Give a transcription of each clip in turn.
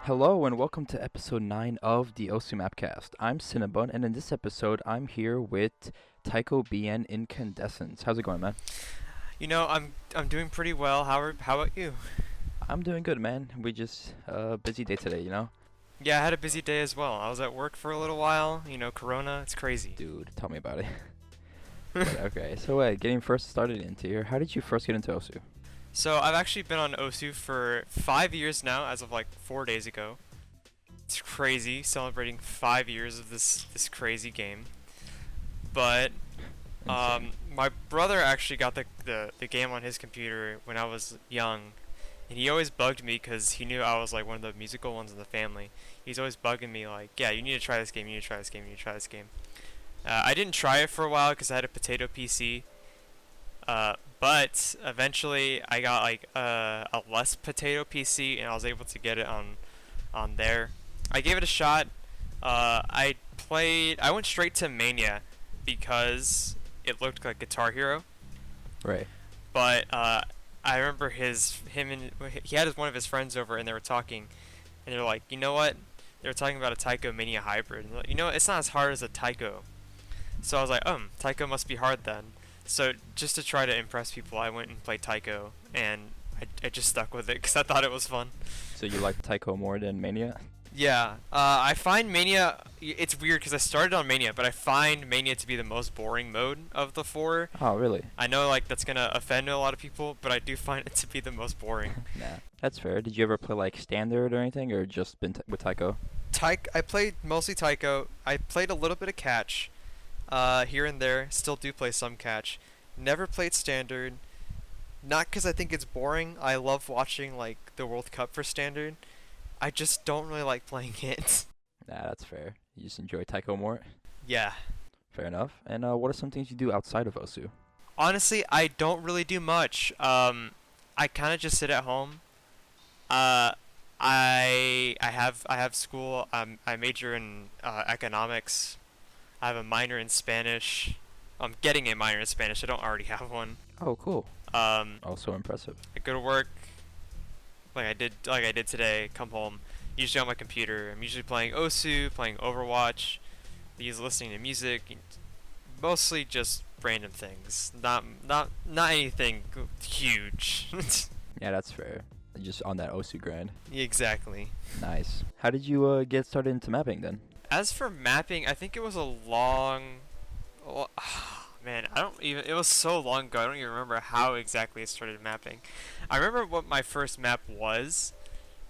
Hello and welcome to episode 9 of the OSU Mapcast. I'm Cinnabun, and in this episode, I'm here with Taiko BN Incandescence. How's it going, man? I'm doing pretty well. How about you? I'm doing good, man. We just busy day today, you know? Yeah, I had a busy day as well. I was at work for a little while. Corona, it's crazy. Dude, tell me about it. But, okay, so getting first started into here, how did you first get into OSU? So I've actually been on OSU for 5 years now, as of like 4 days ago. It's crazy, celebrating 5 years of this crazy game. But Insane. my brother actually got the game on his computer when I was young, and he always bugged me because he knew I was like one of the musical ones in the family. He's always bugging me like, yeah, you need to try this game, you need to try this game, you need to try this game. I didn't try it for a while because I had a potato PC. But eventually I got like a less potato PC, and I was able to get it on there. I gave it a shot. I went straight to Mania because it looked like Guitar Hero. Right. But I remember he had one of his friends over, and they were talking, and they're like, you know what? They were talking about a Taiko Mania hybrid. And like, it's not as hard as a Taiko. So I was like, Taiko must be hard then. So just to try to impress people, I went and played Taiko, and I just stuck with it because I thought it was fun. So you like Taiko more than Mania? Yeah, I find Mania, it's weird because I started on Mania, but I find Mania to be the most boring mode of the four. Oh, really? I know like that's gonna offend a lot of people, but I do find it to be the most boring. Nah, that's fair. Did you ever play like Standard or anything, or just been with Taiko? I played mostly Taiko. I played a little bit of Catch. Here and there, still do play some Catch. Never played Standard, not because I think it's boring. I love watching like the World Cup for Standard. I just don't really like playing it. Nah, that's fair. You just enjoy Taiko more? Yeah. Fair enough. And what are some things you do outside of OSU? Honestly, I don't really do much. I kind of just sit at home. I have school. I major in economics. I have a minor in Spanish. I'm getting a minor in Spanish. I don't already have one. Oh, cool. Um, Also impressive. I go to work like I did today. Come home. Usually on my computer. I'm usually playing OSU, playing Overwatch. Listening to music. Mostly just random things. Not anything huge. Yeah, that's fair. Just on that OSU grind. Exactly. Nice. How did you get started into mapping then? As for mapping, I think it was a long. Man, it was so long ago, I don't even remember how exactly it started mapping. I remember what my first map was.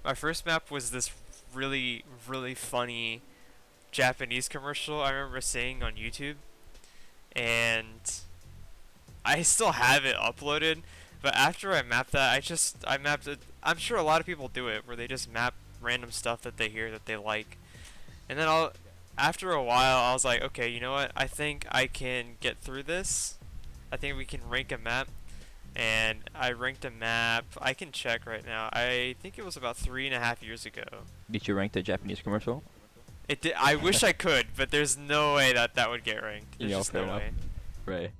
My first map was this really, really funny Japanese commercial I remember seeing on YouTube. And I still have it uploaded, but after I mapped that, I mapped it. I'm sure a lot of people do it, where they just map random stuff that they hear that they like. And then after a while, I was like, okay, you know what? I think I can get through this. I think we can rank a map. And I ranked a map. I can check right now. I think it was about 3.5 years ago. Did you rank the Japanese commercial? It did. I wish I could, but there's no way that would get ranked. There's just fair no enough. way. Right.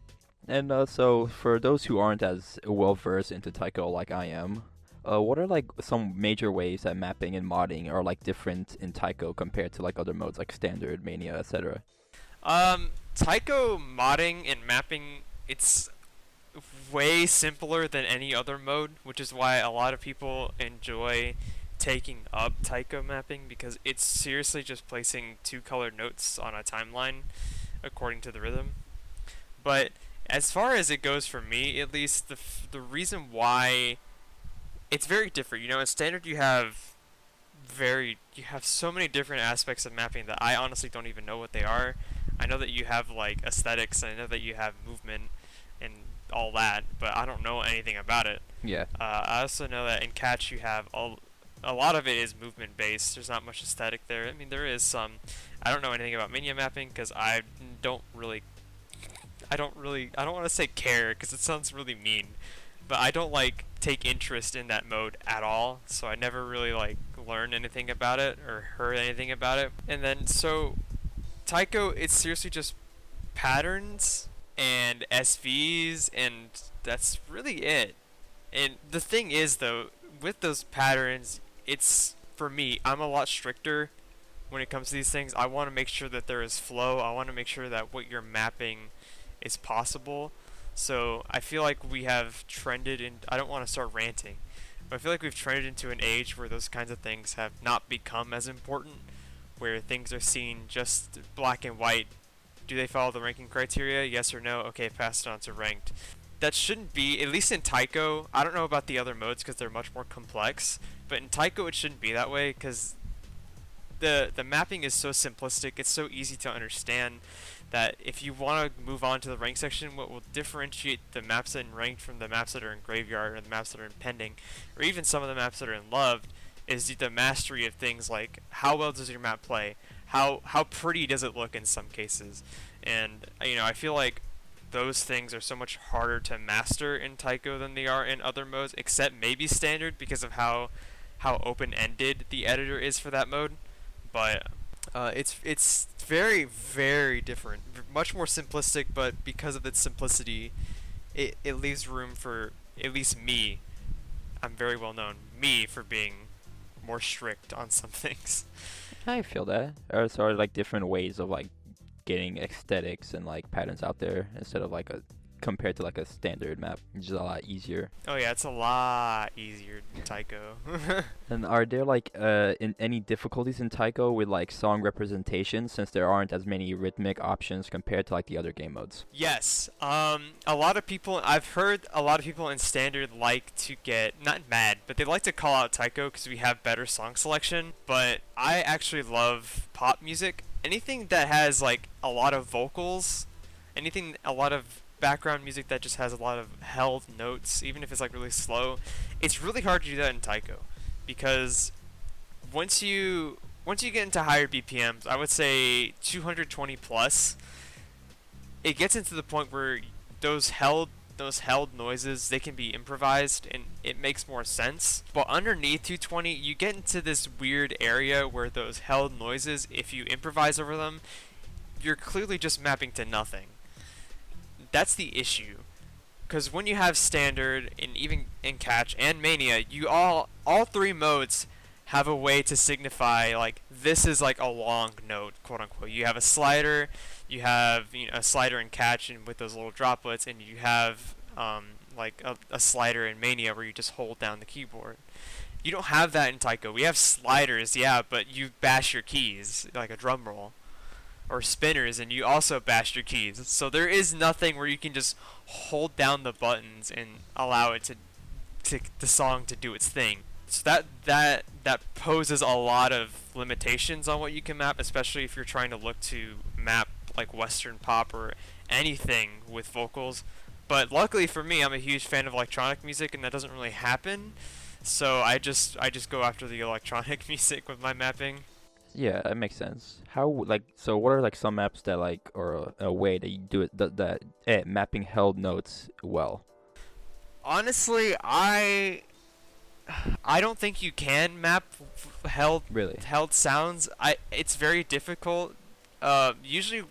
And so for those who aren't as well versed into Taiko like I am, what are like some major ways that mapping and modding are like different in Taiko compared to like other modes like Standard, Mania, etc.? Taiko modding and mapping, it's way simpler than any other mode, which is why a lot of people enjoy taking up Taiko mapping, because it's seriously just placing two colored notes on a timeline according to the rhythm. But as far as it goes for me, at least, the reason why it's very different. In Standard you have so many different aspects of mapping that I honestly don't even know what they are. I know that you have like aesthetics, and I know that you have movement and all that, but I don't know anything about it. Yeah. I also know that in Catch you have a lot of it is movement based. There's not much aesthetic there. I mean, there is some. I don't know anything about Mania mapping because I don't want to say care because it sounds really mean, but I don't like take interest in that mode at all, so I never really like learned anything about it or heard anything about it. And then so Taiko, it's seriously just patterns and SVs, and that's really it. And the thing is though, with those patterns, it's for me, I'm a lot stricter when it comes to these things. I want to make sure that there is flow. I want to make sure that what you're mapping is possible. So I feel like we have trended in. I don't want to start ranting, but I feel like we've trended into an age where those kinds of things have not become as important, where things are seen just black and white. Do they follow the ranking criteria? Yes or no? Okay, passed on to ranked. That shouldn't be, at least in Taiko. I don't know about the other modes because they're much more complex, but in Taiko it shouldn't be that way because the mapping is so simplistic. It's so easy to understand that if you want to move on to the rank section, what will differentiate the maps that are in ranked from the maps that are in graveyard or the maps that are in pending, or even some of the maps that are in loved, is the mastery of things like how well does your map play, how pretty does it look in some cases, and I feel like those things are so much harder to master in Taiko than they are in other modes, except maybe standard because of how open-ended the editor is for that mode, but it's very, very different, much more simplistic, but because of its simplicity, it leaves room for, at least me, I'm very well known, me, for being more strict on some things. I feel that. Or sort of like different ways of like getting aesthetics and like patterns out there instead of like a compared to like a standard map, which is a lot easier. Oh yeah, it's a lot easier than Taiko. And are there like any difficulties in Taiko with like song representation since there aren't as many rhythmic options compared to like the other game modes? Yes. A lot of people, I've heard a lot of people in standard like to get, not mad, but they like to call out Taiko because we have better song selection, but I actually love pop music. Anything that has like a lot of vocals, a lot of background music that just has a lot of held notes, even if it's like really slow, it's really hard to do that in Taiko because once you get into higher BPMs, I would say 220 plus, it gets into the point where those held noises, they can be improvised and it makes more sense. But underneath 220, you get into this weird area where those held noises, if you improvise over them, you're clearly just mapping to nothing. That's the issue, because when you have standard and even in catch and mania, you all three modes have a way to signify like this is like a long note, quote unquote. You have a slider, you have a slider in catch and with those little droplets, and you have like a slider in mania where you just hold down the keyboard. You don't have that in Taiko. We have sliders, yeah, but you bash your keys like a drum roll. Or spinners, and you also bash your keys. So there is nothing where you can just hold down the buttons and allow it to the song to do its thing. So that poses a lot of limitations on what you can map, especially if you're trying to look to map like Western pop or anything with vocals. But luckily for me, I'm a huge fan of electronic music, and that doesn't really happen. So I just go after the electronic music with my mapping. Yeah, that makes sense. So what are like some maps that like, or a way that you do it that mapping held notes well? Honestly, I don't think you can map held sounds. It's very difficult. Usually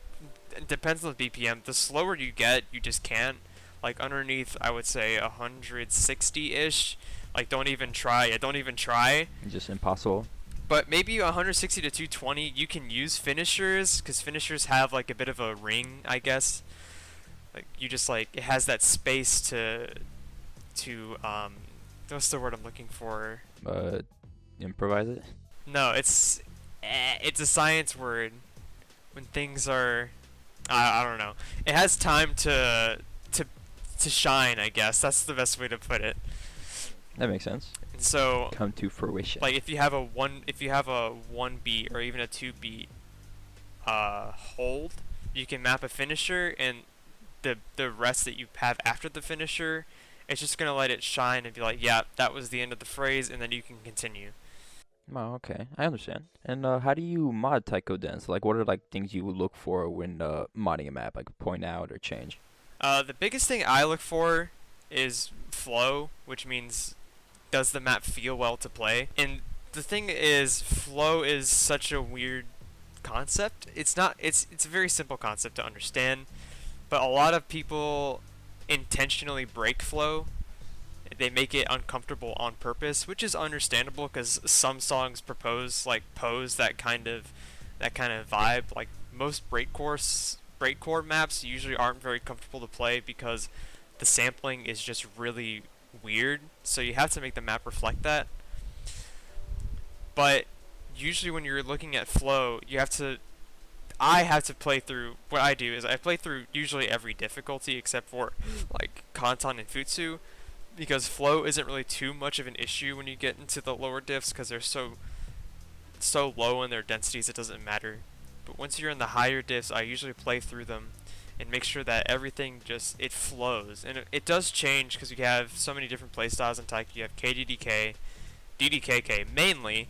it depends on the BPM. The slower you get, you just can't. Like underneath, I would say 160-ish. Like don't even try. Just impossible. But maybe 160 to 220, you can use finishers, because finishers have like a bit of a ring, I guess. Like you just like, it has that space to what's the word I'm looking for? Improvise it? No, it's a science word. When things are, I don't know. It has time to shine, I guess. That's the best way to put it. That makes sense. And so come to fruition. Like if you have a one beat or even a 2 beat hold, you can map a finisher, and the rest that you have after the finisher, it's just gonna let it shine and be like, yeah, that was the end of the phrase, and then you can continue. Oh, okay, I understand. And how do you mod Taiko Dance? Like, what are like things you look for when modding a map, like point out or change? The biggest thing I look for is flow, which means does the map feel well to play? And the thing is, flow is such a weird concept. It's a very simple concept to understand, but a lot of people intentionally break flow they make it uncomfortable on purpose, which is understandable because some songs pose that kind of vibe. Like most breakcore maps usually aren't very comfortable to play because the sampling is just really weird. So you have to make the map reflect that. But usually when you're looking at flow, I have to play through. What I do is I play through usually every difficulty except for like Kanton and Futsu, because flow isn't really too much of an issue when you get into the lower diffs because they're so low in their densities it doesn't matter. But once you're in the higher diffs, I usually play through them and make sure that everything it flows. And it does change because you have so many different playstyles in Taiko. You have KDDK, DDKK mainly.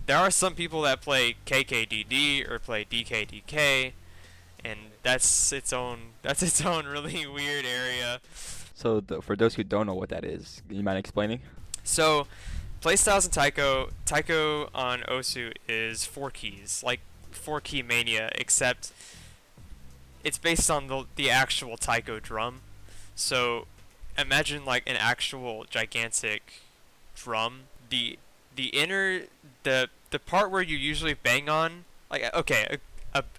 There are some people that play KKDD or play DKDK, and that's its own really weird area. So for those who don't know what that is, you mind explaining? So, playstyles in Taiko on Osu is 4 keys, like 4 key mania, except it's based on the actual Taiko drum. So, imagine like an actual gigantic drum. The part where you usually bang on, like, okay,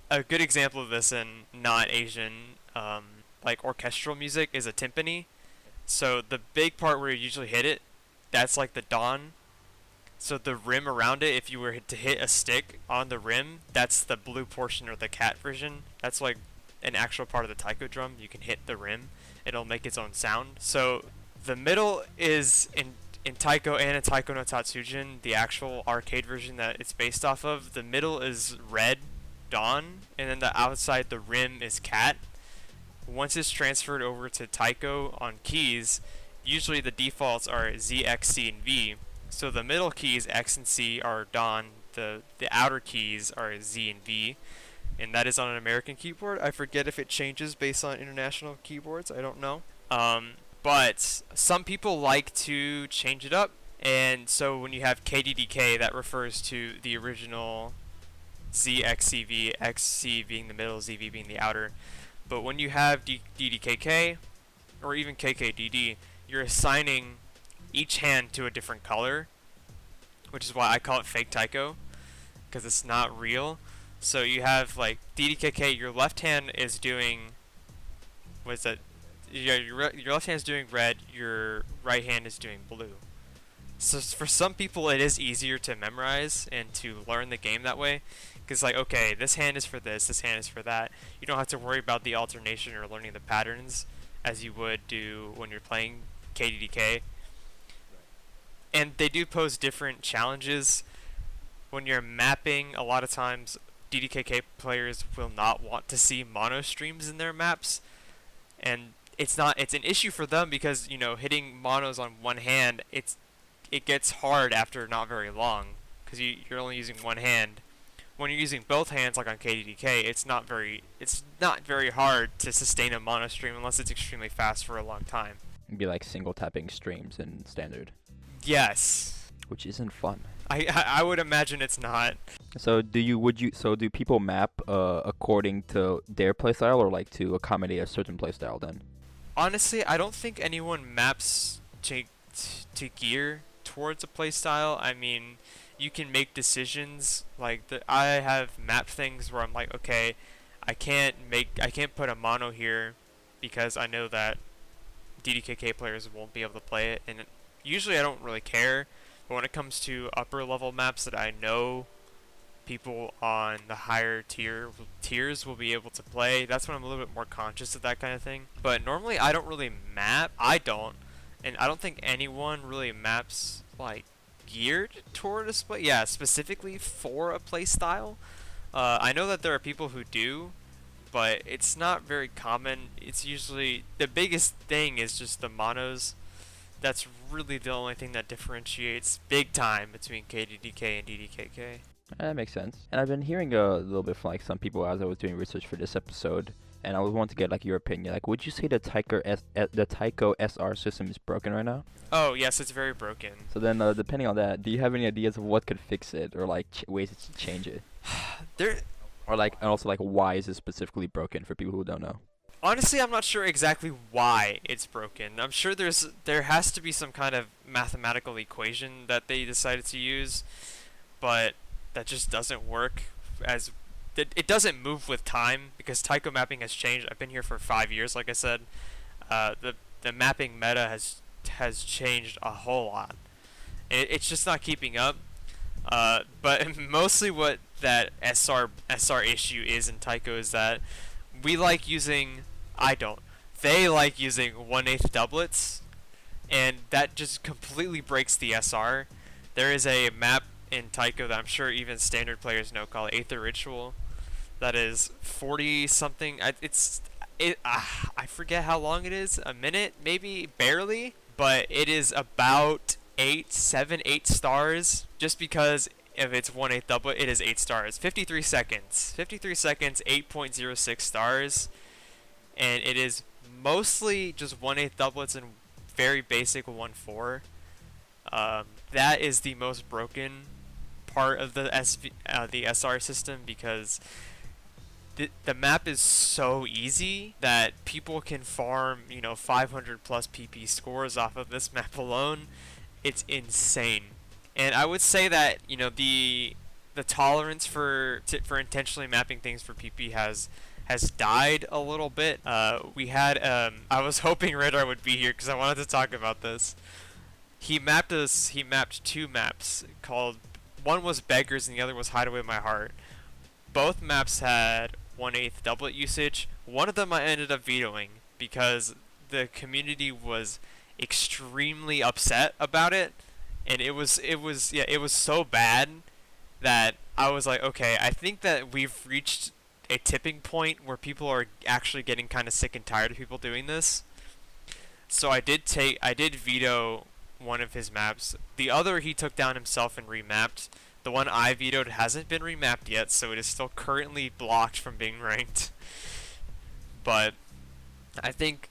a good example of this in not Asian like orchestral music is a timpani. So the big part where you usually hit it, that's like the don. So the rim around it, if you were to hit a stick on the rim, that's the blue portion or the cat version. That's like an actual part of the taiko drum. You can hit the rim, it'll make its own sound. So the middle is in Taiko and in Taiko no Tatsujin, the actual arcade version that it's based off of, the middle is red, Dawn, and then the outside, the rim, is cat. Once it's transferred over to Taiko on keys, usually the defaults are Z, X, C, and V. So the middle keys, X and C, are Dawn, the outer keys are Z and V, and that is on an American keyboard. I forget if it changes based on international keyboards, I don't know. But some people like to change it up, and so when you have KDDK, that refers to the original ZXCV, XC being the middle, ZV being the outer. But when you have DDKK, or even KKDD, you're assigning each hand to a different color, which is why I call it fake Taiko, because it's not real. So you have like DDKK, your left hand is doing, what is that? Yeah, your left hand is doing red, your right hand is doing blue. So for some people it is easier to memorize and to learn the game that way, because like, okay, this hand is for this hand is for that. You don't have to worry about the alternation or learning the patterns as you would do when you're playing KDDK. And they do pose different challenges. When you're mapping, a lot of times DDKK players will not want to see mono streams in their maps, and it's an issue for them because, you know, hitting monos on one hand, it gets hard after not very long because you're only using one hand. When you're using both hands, like on KDDK, it's not very hard to sustain a mono stream unless it's extremely fast for a long time. It'd be like single tapping streams in standard. Yes. Which isn't fun. I would imagine it's not. So do people map according to their playstyle or like to accommodate a certain playstyle then? Honestly, I don't think anyone maps to gear towards a playstyle. I mean, you can make decisions like I have mapped things where I'm like, okay, I can't put a mono here because I know that DDKK players won't be able to play it, and usually I don't really care. But when it comes to upper level maps that I know people on the higher tiers will be able to play, that's when I'm a little bit more conscious of that kind of thing. But normally I don't really map. And I don't think anyone really maps like geared toward a specifically for a play style. I know that there are people who do, but it's not very common. It's usually the biggest thing is just the monos. That's really the only thing that differentiates big time between KDDK and DDKK. That makes sense. And I've been hearing a little bit from like some people as I was doing research for this episode, and I was wanting to get like your opinion. Like, would you say the Taiko SR system is broken right now? Oh yes, it's very broken. So then, depending on that, do you have any ideas of what could fix it, or like ways to change it? There. Or like, and also like, why is it specifically broken for people who don't know? Honestly, I'm not sure exactly why it's broken. I'm sure there has to be some kind of mathematical equation that they decided to use, but that just doesn't work as it doesn't move with time because Taiko mapping has changed. I've been here for 5 years, like I said. The mapping meta has changed a whole lot. It's just not keeping up. But mostly what that SR issue is in Taiko is that we like using I don't. They like using 1/8 doublets, and that just completely breaks the SR. There is a map in Taiko that I'm sure even standard players know called Aether Ritual. That is 40 something. I forget how long it is. A minute, maybe, barely. But it is about 8 stars. Just because if it's 1/8 doublet, it is 8 stars. 53 seconds. 53 seconds, 8.06 stars. And it is mostly just 1/8 doublets and very basic 1/4. That is the most broken part of the SR system because the map is so easy that people can farm 500 plus PP scores off of this map alone. It's insane, and I would say that the tolerance for intentionally mapping things for PP has died a little bit. We had I was hoping Radar would be here because I wanted to talk about this. He mapped 2 maps called, one was Beggars and the other was Hideaway My Heart. Both maps had 1/8 doublet usage. One of them I ended up vetoing because the community was extremely upset about it, and it was so bad that I was like, okay, I think that we've reached a tipping point where people are actually getting kind of sick and tired of people doing this. So I did veto one of his maps. The other he took down himself and remapped. The one I vetoed hasn't been remapped yet, so it is still currently blocked from being ranked. But I think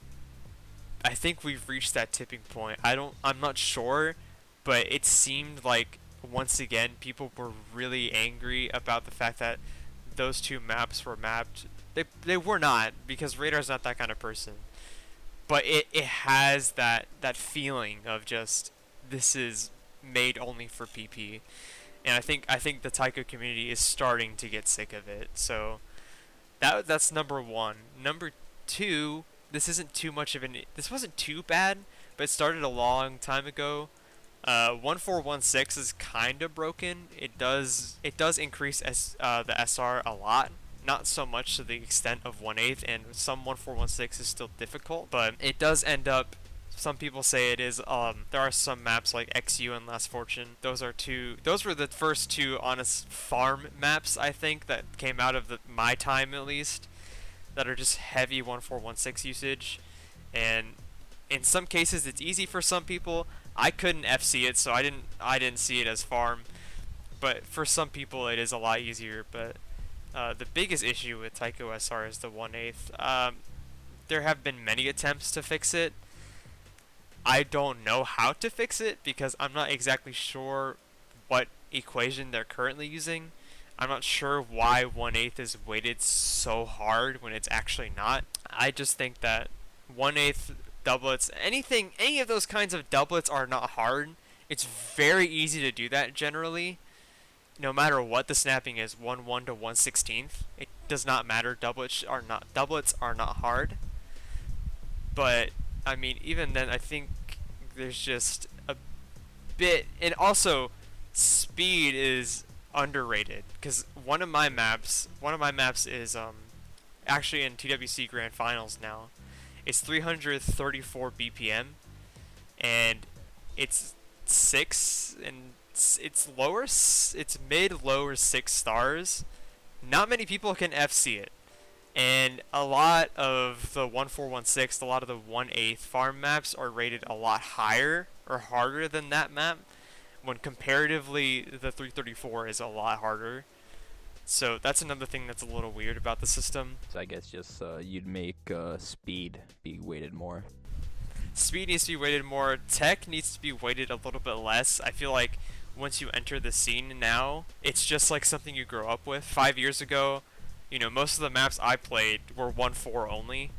we've reached that tipping point. I'm not sure, but it seemed like once again people were really angry about the fact that those 2 maps were mapped. They were not, because Radar's not that kind of person. But it has that feeling of just, this is made only for PP. And I think the Taiko community is starting to get sick of it. So that's number 1. Number 2, this isn't too much of this wasn't too bad, but it started a long time ago. 1416 is kind of broken. It does increase the SR a lot. Not so much to the extent of 1/8, and some 1416 is still difficult, but it does end up. Some people say it is. There are some maps like XU and Last Fortune. Those were the first 2 honest farm maps I think that came out of my time at least, that are just heavy 1416 usage, and in some cases it's easy for some people. I couldn't FC it, so I didn't see it as farm, but for some people it is a lot easier. But the biggest issue with Taiko SR is the 1/8. There have been many attempts to fix it. I don't know how to fix it because I'm not exactly sure what equation they're currently using. I'm not sure why 1/8 is weighted so hard when it's actually not. I just think that 1/8 doublets, any of those kinds of doublets are not hard. It's very easy to do that generally. No matter what the snapping is, 1/1 to 1/16. It does not matter. Doublets are not hard. But I mean, even then, I think there's just a bit, and also speed is underrated because one of my maps is actually in TWC Grand Finals now. It's 334 BPM, and it's 6, and it's mid lower 6 stars. Not many people can FC it. And a lot of the 1416, a lot of the 1/8 farm maps are rated a lot higher or harder than that map, when comparatively the 334 is a lot harder. So that's another thing that's a little weird about the system. So I guess just you'd make speed be weighted more. Speed needs to be weighted more. Tech needs to be weighted a little bit less. I feel like once you enter the scene now, it's just like something you grow up with. 5 years ago, most of the maps I played were 1/4 only,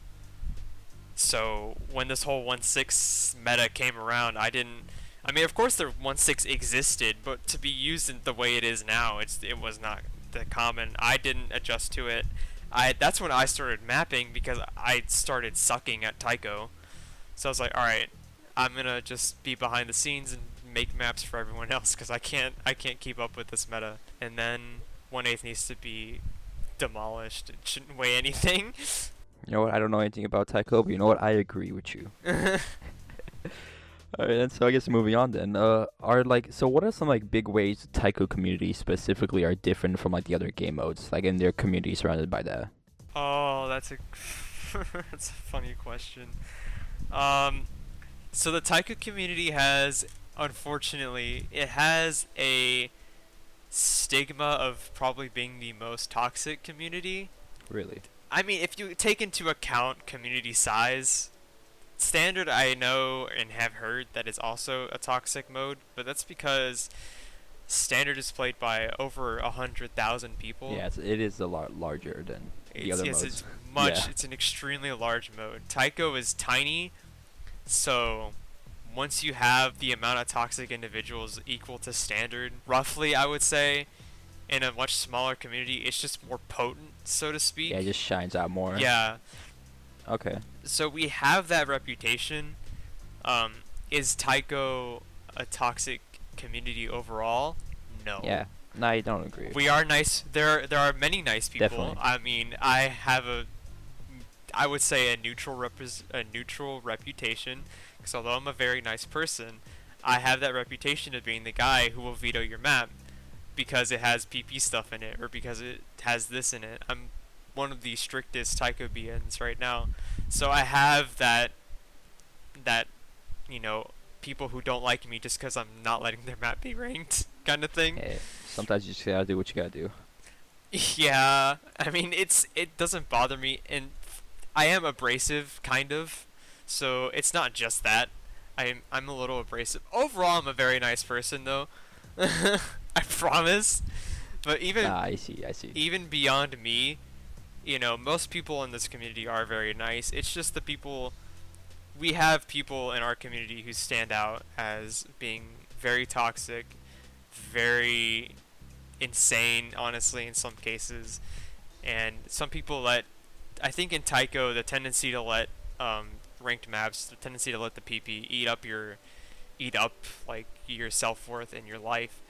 So when this whole 1.6 meta came around, I didn't. I mean, of course, the 1.6 existed, but to be used in the way it is now, it was not the common. I didn't adjust to it. That's when I started mapping because I started sucking at Taiko. So I was like, all right, I'm gonna just be behind the scenes and make maps for everyone else because I can't keep up with this meta. And then 1/8 needs to be demolished. It shouldn't weigh anything. You know what? I don't know anything about Taiko, but you know what? I agree with you. Alright, and so I guess moving on then. So what are some like big ways the Taiko community specifically are different from like the other game modes, like in their community surrounded by that? Oh, that's a that's a funny question. So the Taiko community has, unfortunately, it has a stigma of probably being the most toxic community. Really? I mean, if you take into account community size, standard I know and have heard that is also a toxic mode, but that's because standard is played by over 100,000 people. Yeah, it is a lot larger than the other modes. It's much. Yeah. It's an extremely large mode. Taiko is tiny, so once you have the amount of toxic individuals equal to standard, roughly, I would say, in a much smaller community, it's just more potent, so to speak. Yeah, it just shines out more. Yeah. Okay. So we have that reputation. Is Taiko a toxic community overall? No. Yeah. No, I don't agree. We are nice. There are many nice people. Definitely. I mean, I would say a neutral reputation, because although I'm a very nice person, I have that reputation of being the guy who will veto your map because it has PP stuff in it or because it has this in it. I'm one of the strictest Taiko BNs right now, so I have that people who don't like me just because I'm not letting their map be ranked kind of thing. Hey, sometimes you just gotta do what you gotta do. Yeah, I mean it doesn't bother me, and I am abrasive kind of, so it's not just that. I'm a little abrasive. Overall, I'm a very nice person though. I promise. But I see. even beyond me, most people in this community are very nice. It's just we have people in our community who stand out as being very toxic, very insane, honestly, in some cases. And some people I think in Taiko, the tendency to let ranked maps, the tendency to let the PP eat up like your self-worth and your life.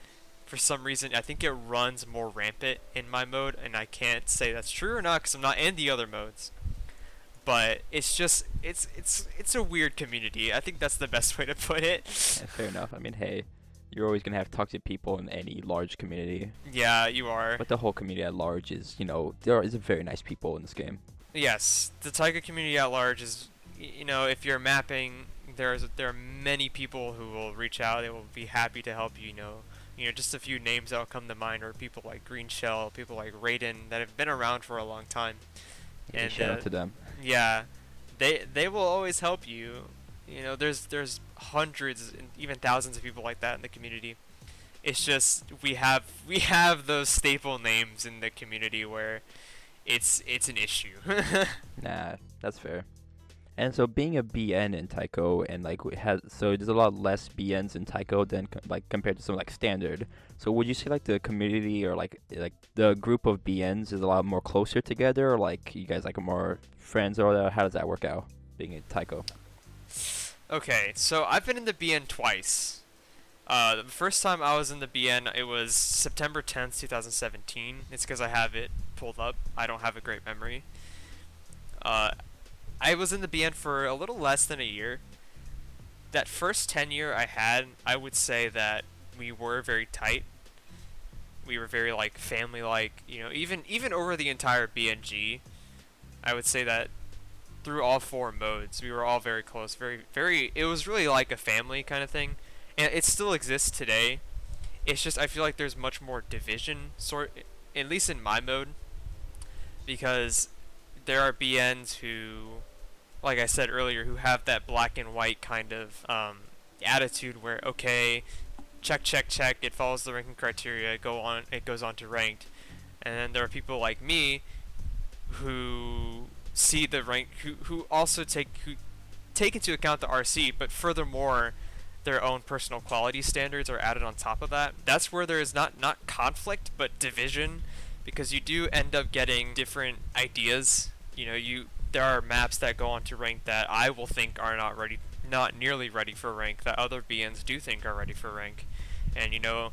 For some reason, I think it runs more rampant in my mode, and I can't say that's true or not because I'm not in the other modes. But it's just it's a weird community. I think that's the best way to put it. Yeah, fair enough. I mean, hey, you're always gonna have toxic people in any large community. Yeah, you are. But the whole community at large is, there is very nice people in this game. Yes, the Taiko community at large is, if you're mapping, there are many people who will reach out. They will be happy to help you. Just a few names that will come to mind are people like Green Shell, people like Raiden that have been around for a long time. Yeah, And shout out to them. yeah, they will always help you. There's hundreds and even thousands of people like that in the community. It's just we have those staple names in the community where it's an issue. Nah, that's fair. And so being a BN in Taiko and so there's a lot less BNs in Taiko than compared to something like standard. So would you say like the community or like the group of BNs is a lot more closer together, or like you guys like are more friends, or how does that work out being in Taiko? Okay, so I've been in the BN twice. The first time I was in the BN, it was September 10th, 2017. It's because I have it pulled up. I don't have a great memory. I was in the BN for a little less than a year. That first tenure I had, I would say that we were very tight. We were very family-like. Even over the entire BNG, I would say that through all four modes, we were all very close. Very, very. It was really like a family kind of thing, and it still exists today. It's just I feel like there's much more division, at least in my mode, because there are BNs who, like I said earlier, who have that black and white kind of attitude where, okay, check, it follows the ranking criteria, it goes on to ranked. And then there are people like me who see the rank, who also take into account the RC, but furthermore, their own personal quality standards are added on top of that. That's where there is not conflict, but division, because you do end up getting different ideas. There are maps that go on to rank that I will think are not nearly ready for rank, that other BNs do think are ready for rank, and a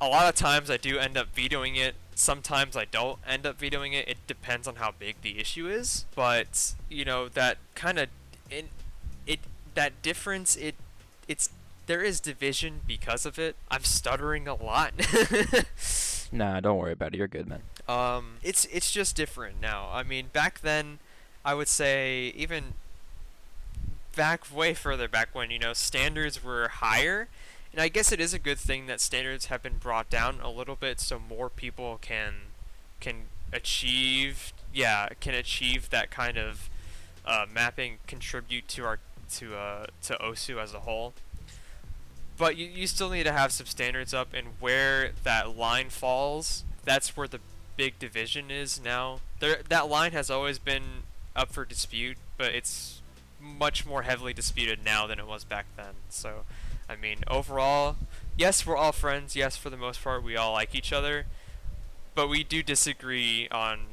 lot of times I do end up vetoing it. Sometimes I don't end up vetoing it. It depends on how big the issue is. But that kind of that difference. It's there is division because of it. I'm stuttering a lot. Nah, don't worry about it. You're good, man. It's just different now. I mean, back then, I would say even way further back when standards were higher. And I guess it is a good thing that standards have been brought down a little bit, so more people can achieve that kind of mapping, contribute to OSU as a whole. But you still need to have some standards up, and where that line falls, that's where the big division is now. That line has always been up for dispute, but it's much more heavily disputed now than it was back then. So, I mean, overall, yes, we're all friends. Yes, for the most part, we all like each other, but we do disagree on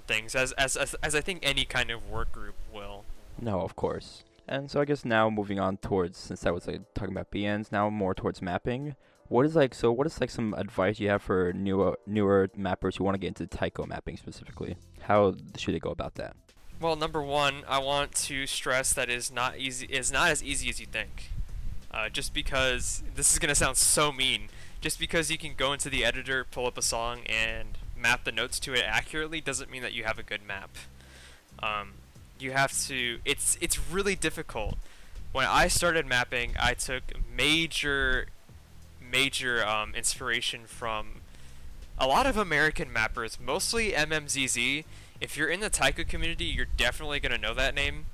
things, as I think any kind of work group will. No, of course. And so I guess now moving on towards, since that was talking about BNs, now more towards mapping. What is some advice you have for newer mappers who want to get into Taiko mapping specifically? How should they go about that? Well, number one, I want to stress that it's not as easy as you think. Just because, this is gonna sound so mean, just because you can go into the editor, pull up a song, and map the notes to it accurately doesn't mean that you have a good map. You have to. It's really difficult. When I started mapping, I took major inspiration from a lot of American mappers, mostly MMZZ. If you're in the Taiko community, you're definitely gonna know that name.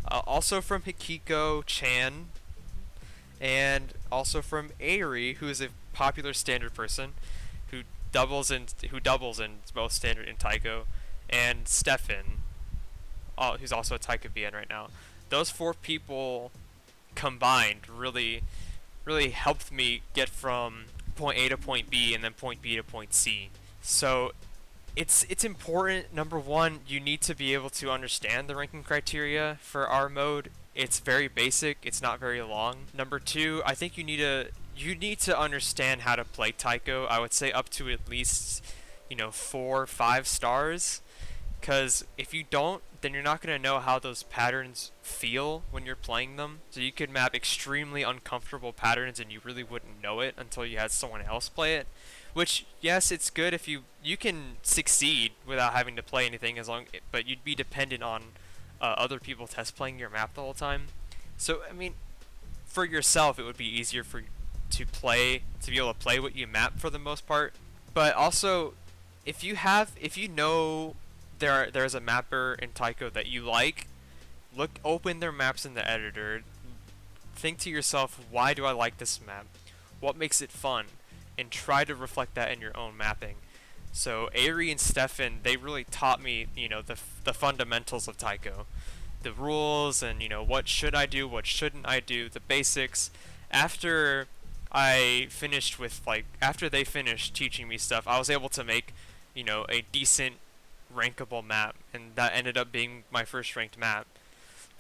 Also from Hikiko Chan, and also from Airi, who is a popular standard person, who doubles in both standard and Taiko, and Stefan, who's also a Taiko BN right now. Those four people combined really helped me get from point A to point B and then point B to point C. So it's important. Number one, you need to be able to understand the ranking criteria for our mode. It's very basic. It's not very long. Number two, I think you need to understand how to play Taiko. I would say up to at least 4 or 5 stars, because if you don't, then you're not going to know how those patterns feel when you're playing them. So you could map extremely uncomfortable patterns and you really wouldn't know it until you had someone else play it. Which, yes, it's good if you can succeed without having to play anything, but you'd be dependent on other people test playing your map the whole time. So, I mean, for yourself, it would be easier to be able to play what you map for the most part. But also, if you know there's a mapper in Taiko that you like, open their maps in the editor, think to yourself, why do I like this map? What makes it fun? And try to reflect that in your own mapping. So Airi and Stefan, they really taught me, the fundamentals of Taiko, the rules, and what should I do, what shouldn't I do, the basics. After they finished teaching me stuff, I was able to make, a decent rankable map, and that ended up being my first ranked map,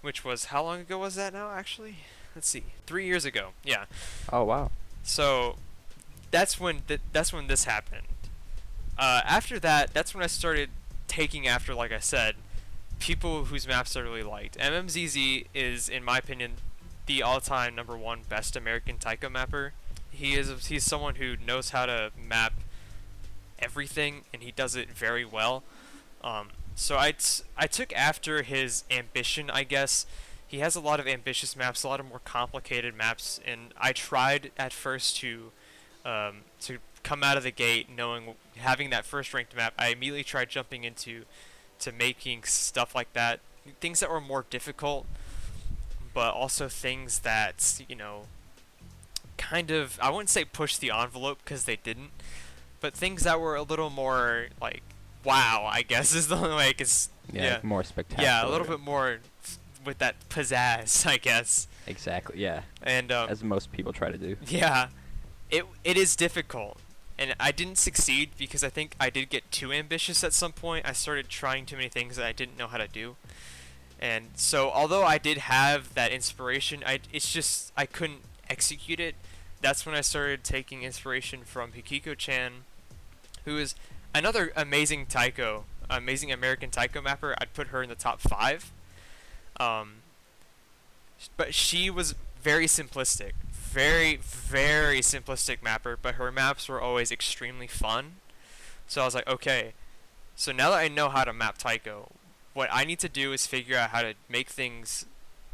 which was, how long ago was that now, actually? Let's see, 3 years ago. Yeah. Oh wow. So that's when this happened. After that, that's when I started taking after, like I said, people whose maps I really liked. MMZZ is, in my opinion, the all-time #1 best American Taiko mapper. He's someone who knows how to map everything, and he does it very well. So I took after his ambition, I guess. He has a lot of ambitious maps, a lot of more complicated maps, and I tried at first to come out of the gate having that first ranked map. I immediately tried jumping into making stuff like that, things that were more difficult, but also things that kind of, I wouldn't say push the envelope, because they didn't, but things that were a little more wow, I guess is the only way I can. Yeah, more spectacular. Yeah, a little bit more with that pizzazz, I guess. Exactly. Yeah. And as most people try to do. Yeah, it is difficult, and I didn't succeed because I think I did get too ambitious at some point. I started trying too many things that I didn't know how to do, and so although I did have that inspiration, it's just I couldn't execute it. That's when I started taking inspiration from Hikiko-chan, who is another amazing Taiko, amazing American Taiko mapper. I'd put her in the top 5. But she was very simplistic, very, very simplistic mapper, but her maps were always extremely fun. So I was like, okay, so now that I know how to map Taiko, what I need to do is figure out how to make things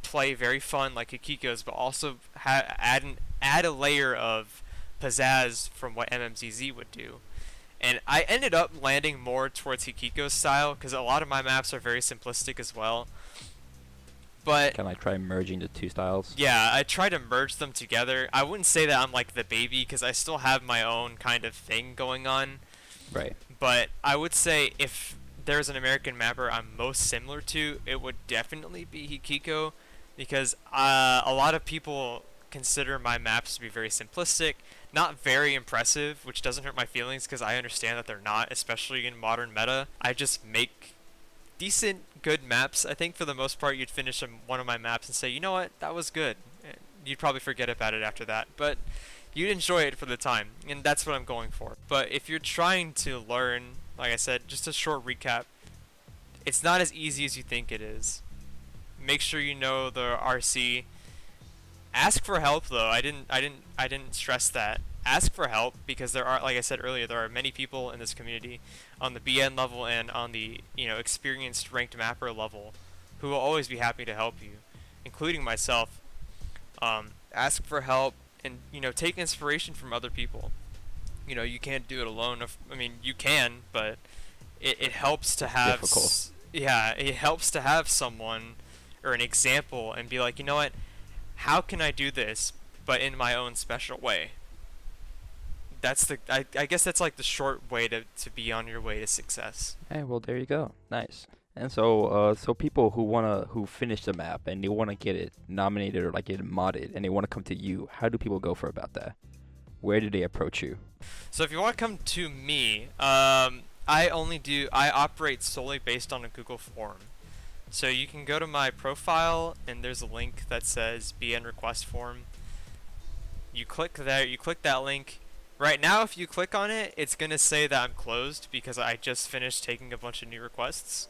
play very fun like Hikiko's, but also add a layer of pizzazz from what MMZZ would do. And I ended up landing more towards Hikiko's style, because a lot of my maps are very simplistic as well. But can I try merging the two styles? Yeah, I try to merge them together. I wouldn't say that I'm like the baby, because I still have my own kind of thing going on. Right. But I would say if there's an American mapper I'm most similar to, it would definitely be Hikiko, because a lot of people consider my maps to be very simplistic, not very impressive, which doesn't hurt my feelings because I understand that they're not, especially in modern meta. I just make decent, good maps. I think for the most part you'd finish one of my maps and say, you know what, that was good. You'd probably forget about it after that, but you'd enjoy it for the time, and that's what I'm going for. But if you're trying to learn, like I said, just a short recap, it's not as easy as you think it is. Make sure you know the RC. Ask for help though. I didn't stress that. Ask for help, because there are, like I said earlier, there are many people in this community on the BN level and on the, experienced ranked mapper level who will always be happy to help you, including myself. Ask for help and, take inspiration from other people. You can't do it alone. You can, but it helps to have it helps to have someone or an example and be like, you know what? How can I do this, but in my own special way? I guess that's like the short way to be on your way to success. Hey, well, there you go. Nice. And so people who finish the map and they wanna get it nominated or like get it modded and they wanna come to you, how do people go for about that? Where do they approach you? So if you want to come to me, I operate solely based on a Google form. So you can go to my profile and there's a link that says BN request form. You click there, you click that link. Right now, if you click on it, it's going to say that I'm closed because I just finished taking a bunch of new requests.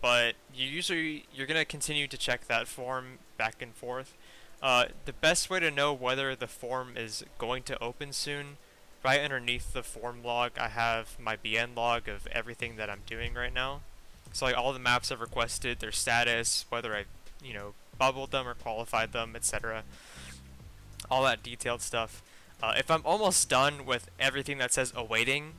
But you're going to continue to check that form back and forth. The best way to know whether the form is going to open soon, right underneath the form log, I have my BN log of everything that I'm doing right now. So like all the maps I've requested, their status, whether I, bubbled them or qualified them, etc. All that detailed stuff. If I'm almost done with everything that says awaiting,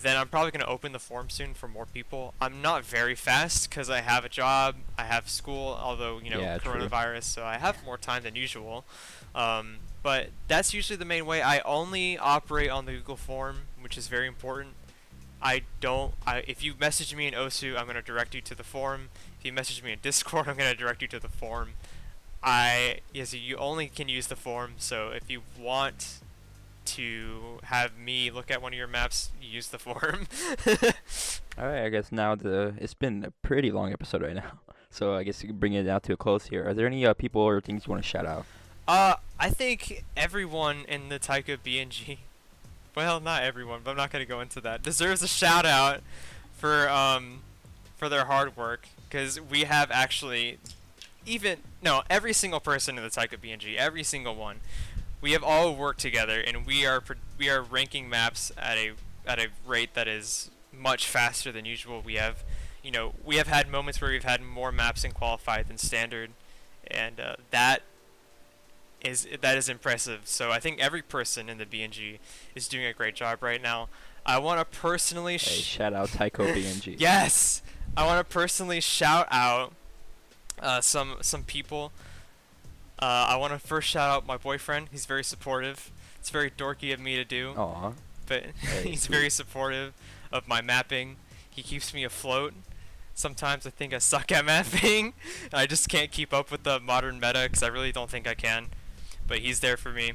then I'm probably going to open the form soon for more people. I'm not very fast because I have a job, I have school, although, coronavirus, true. So I have more time than usual. But that's usually the main way. I only operate on the Google form, which is very important. If you message me in Osu, I'm going to direct you to the forum. If you message me in Discord, I'm going to direct you to the forum. You only can use the forum, so if you want to have me look at one of your maps, use the forum. Alright, I guess now it's been a pretty long episode right now, so I guess you can bring it down to a close here. Are there any people or things you want to shout out? I think everyone in the Taiko BNG, well, not everyone, but I'm not going to go into that, deserves a shout out for their hard work, because we have actually every single person in the Taiko BNG, every single one, we have all worked together, and we are ranking maps at a rate that is much faster than usual. We have had moments where we've had more maps in qualified than standard, and that is impressive. So I think every person in the BNG is doing a great job right now. I want to personally shout out Taiko BNG. Yes, I want to personally shout out some people. I want to first shout out my boyfriend. He's very supportive. It's very dorky of me to do. Aww. But he's very supportive of my mapping. He keeps me afloat. Sometimes I think I suck at mapping. I just can't keep up with the modern meta because I really don't think I can. But he's there for me.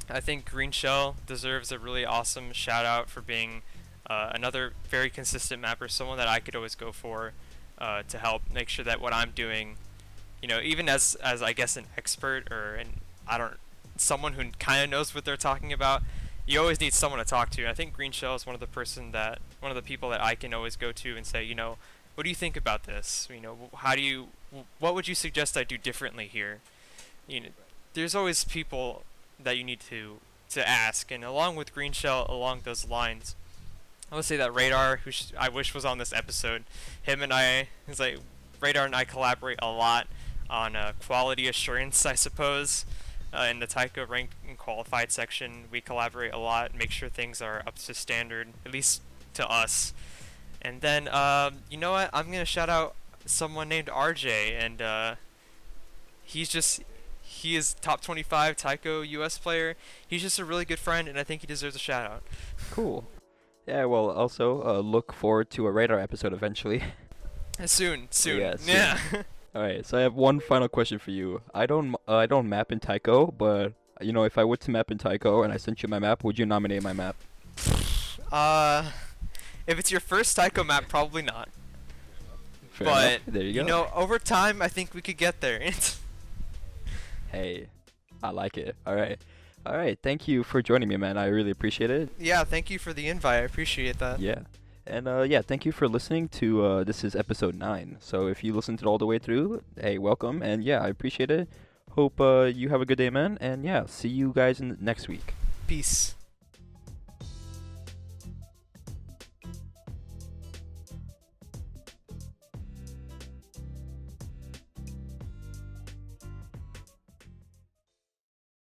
I think Green Shell deserves a really awesome shout out for being another very consistent mapper, someone that I could always go for to help make sure that what I'm doing, even as I guess an expert or someone who kind of knows what they're talking about, you always need someone to talk to. I think Green Shell is one of the people that I can always go to and say, what do you think about this? What would you suggest I do differently here? There's always people that you need to ask, and along with Green Shell, along those lines, I would say that Radar, who I wish was on this episode, Radar and I collaborate a lot on quality assurance, I suppose. In the Taiko ranked and qualified section, we collaborate a lot, make sure things are up to standard, at least to us. And then, you know what? I'm gonna shout out someone named RJ, and he is top 25 Taiko US player. He's just a really good friend, and I think he deserves a shout out. Cool. Yeah, well, also look forward to a Radar episode eventually. Soon. Yeah. Soon. Yeah. All right, so I have one final question for you. I don't map in Taiko, but if I were to map in Taiko and I sent you my map, would you nominate my map? If it's your first Taiko map, probably not. Fair but enough. There you go. Over time, I think we could get there. Hey, I like it. All right. Thank you for joining me, man. I really appreciate it. Yeah, thank you for the invite. I appreciate that. Yeah. And thank you for listening to this is episode 9. So if you listened to it all the way through, hey, welcome. And yeah, I appreciate it. Hope you have a good day, man. And yeah, see you guys next week. Peace.